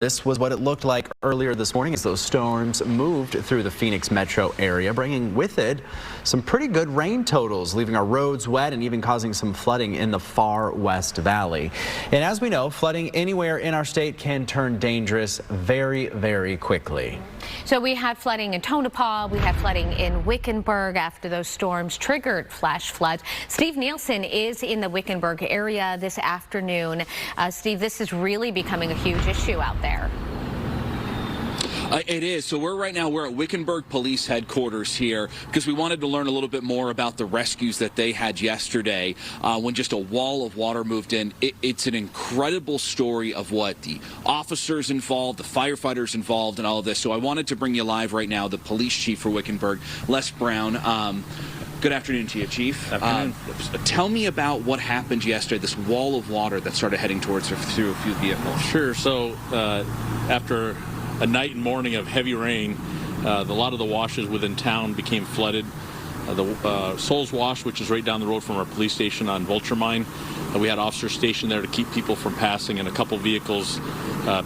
This was what it looked like earlier this morning as those storms moved through the Phoenix metro area, bringing with it some pretty good rain totals, leaving our roads wet and even causing some flooding in the far west valley. And as we know, flooding anywhere in our state can turn dangerous very, very quickly. So we had flooding in Tonopah, we had flooding in Wickenburg after those storms triggered flash floods. Steve Nielsen is in the Wickenburg area this afternoon. Steve, this is really becoming a huge issue out there. It is. So we're at Wickenburg Police Headquarters here because we wanted to learn a little bit more about the rescues that they had yesterday when just a wall of water moved in. It's an incredible story of what the officers involved, the firefighters involved, and all of this. So I wanted to bring you live right now the police chief for Wickenburg, Les Brown. Good afternoon to you, Chief. Afternoon. Tell me about what happened yesterday, this wall of water that started heading towards through a few vehicles. Sure. So after a night and morning of heavy rain, a lot of the washes within town became flooded. The Souls Wash, which is right down the road from our police station on Vulture Mine, we had officers stationed there to keep people from passing, and a couple vehicles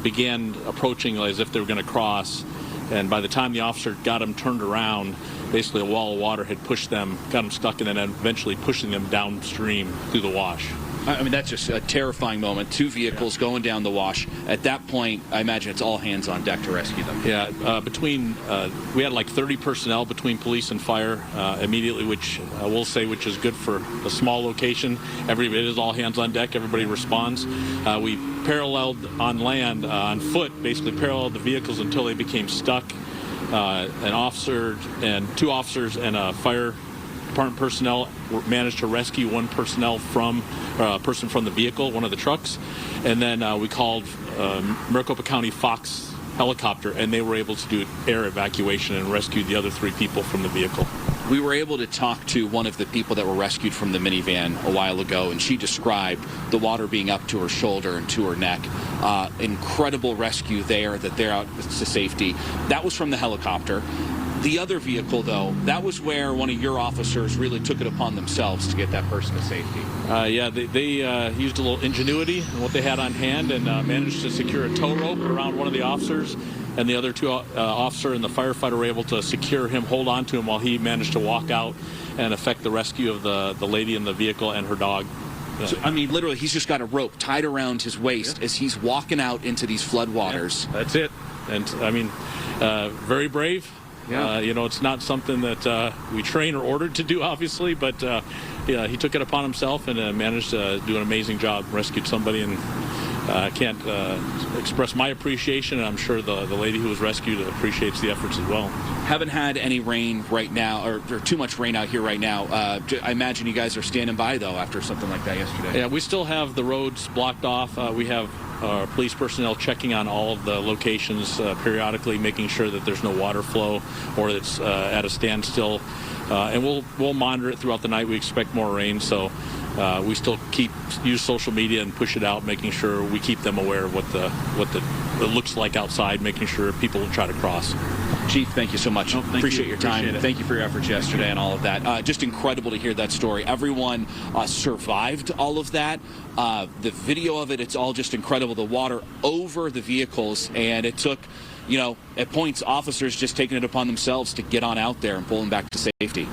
began approaching as if they were going to cross. And by the time the officer got them turned around, basically a wall of water had pushed them, got them stuck, and then eventually pushing them downstream through the wash. I mean, that's just a terrifying moment. Two vehicles going down the wash. At that point, I imagine it's all hands on deck to rescue them. Yeah, we had like 30 personnel between police and fire immediately, which I will say, which is good for a small location. It is all hands on deck. Everybody responds. We paralleled on land, on foot, basically paralleled the vehicles until they became stuck. An officer and two officers and a fire department personnel managed to rescue one person from the vehicle, one of the trucks, and then we called Yavapai County Fox helicopter, and they were able to do air evacuation and rescue the other three people from the vehicle. We were able to talk to one of the people that were rescued from the minivan a while ago, and she described the water being up to her shoulder and to her neck. Incredible rescue there, that they're out to safety. That was from the helicopter. The other vehicle, though, that was where one of your officers really took it upon themselves to get that person to safety. Yeah, they used a little ingenuity in what they had on hand and managed to secure a tow rope around one of the officers, and the other two officer and the firefighter were able to secure him, hold on to him while he managed to walk out and effect the rescue of the lady in the vehicle and her dog. So, I mean, literally, he's just got a rope tied around his waist as he's walking out into these floodwaters. Yeah, that's it. And, I mean, very brave. Yeah. It's not something that we train or ordered to do, obviously, but yeah, he took it upon himself and managed to do an amazing job, rescued somebody, and I can't express my appreciation, and I'm sure the lady who was rescued appreciates the efforts as well. Haven't had any rain right now, or too much rain out here right now. I imagine you guys are standing by, though, after something like that yesterday. Yeah, we still have the roads blocked off. We have police personnel checking on all of the locations periodically, making sure that there's no water flow or it's at a standstill. And we'll monitor it throughout the night. We expect more rain, so we still use social media and push it out, making sure we keep them aware of what it looks like outside, making sure people will try to cross. Chief, thank you so much. Appreciate your time. Thank you for your efforts yesterday and all of that. Just incredible to hear that story. Everyone survived all of that. The video of it, it's all just incredible. The water over the vehicles, and it took, at points, officers just taking it upon themselves to get on out there and pull them back to safety.